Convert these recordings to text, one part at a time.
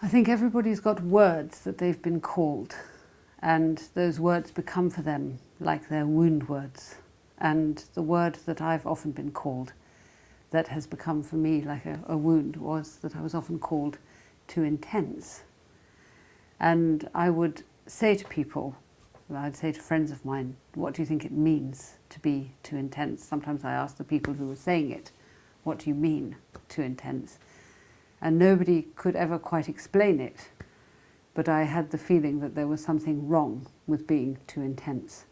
I think everybody's got words that they've been called, and those words become for them like their wound words. And the word that I've often been called that has become for me like a wound was that I was often called too intense. And I would say to people, I'd say to friends of mine, what do you think it means to be too intense? Sometimes I ask the people who were saying it, what do you mean too intense? And nobody could ever quite explain it, but I had the feeling that there was something wrong with being too intense.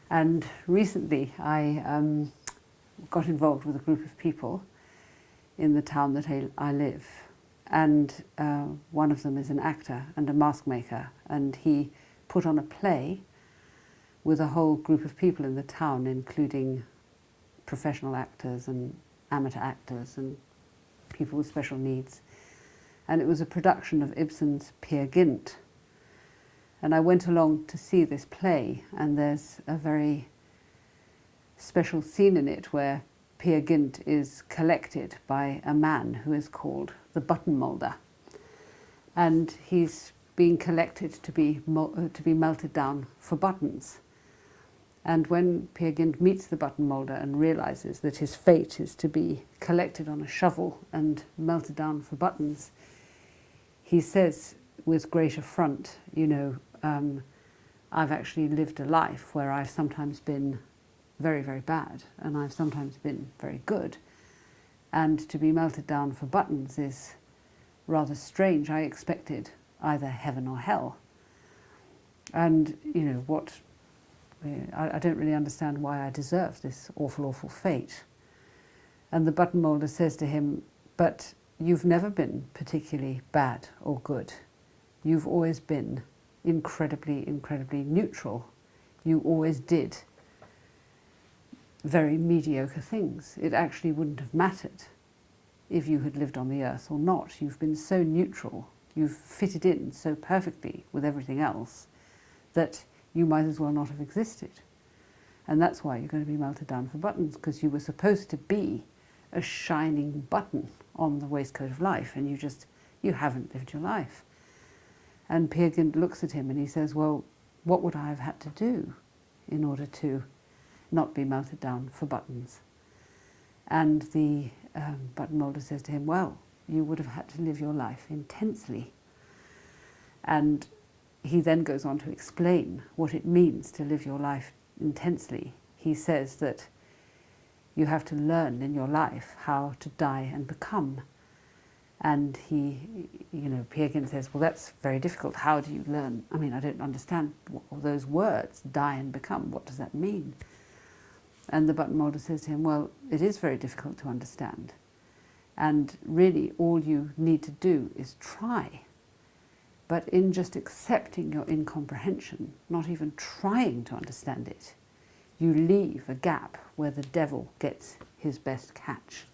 And recently I got involved with a group of people in the town that I live, and one of them is an actor and a mask maker, and he put on a play with a whole group of people in the town, including professional actors and amateur actors and people with special needs. And it was a production of Ibsen's Peer Gynt. And I went along to see this play, and there's a very special scene in it where Peer Gynt is collected by a man who is called the button moulder. And he's being collected to be melted down for buttons. And when Peer Gynt meets the button moulder and realizes that his fate is to be collected on a shovel and melted down for buttons, he says with great affront, you know, I've actually lived a life where I've sometimes been very, very bad, and I've sometimes been very good. And to be melted down for buttons is rather strange. I expected either heaven or hell. And, you know, I don't really understand why I deserve this awful, awful fate. And the button moulder says to him, but you've never been particularly bad or good. You've always been incredibly, incredibly neutral. You always did very mediocre things. It actually wouldn't have mattered if you had lived on the earth or not. You've been so neutral, you've fitted in so perfectly with everything else that you might as well not have existed. And that's why you're going to be melted down for buttons, because you were supposed to be a shining button on the waistcoat of life, and you haven't lived your life. And Peer Gynt looks at him and he says, well, what would I have had to do in order to not be melted down for buttons? And the button moulder says to him, well, you would have had to live your life intensely. And he then goes on to explain what it means to live your life intensely. He says that you have to learn in your life how to die and become. And Peer Gynt says, well, that's very difficult. How do you learn? I mean, I don't understand those words, die and become. What does that mean? And the button moulder says to him, well, it is very difficult to understand. And really all you need to do is try. But in just accepting your incomprehension, not even trying to understand it, you leave a gap where the devil gets his best catch.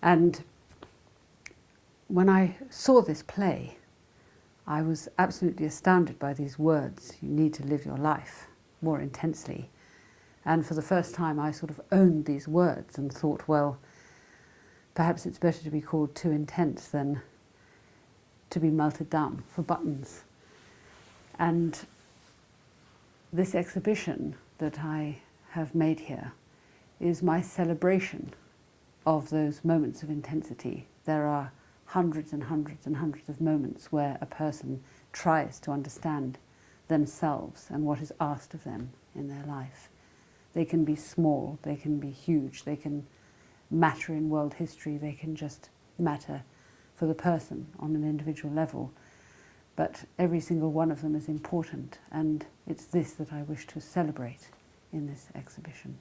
And when I saw this play, I was absolutely astounded by these words, you need to live your life more intensely. And for the first time I sort of owned these words and thought, well, perhaps it's better to be called too intense than to be melted down for buttons. And this exhibition that I have made here is my celebration of those moments of intensity. There are hundreds and hundreds and hundreds of moments where a person tries to understand themselves and what is asked of them in their life. They can be small, they can be huge, they can matter in world history, they can just matter for the person on an individual level. But every single one of them is important, and it's this that I wish to celebrate in this exhibition.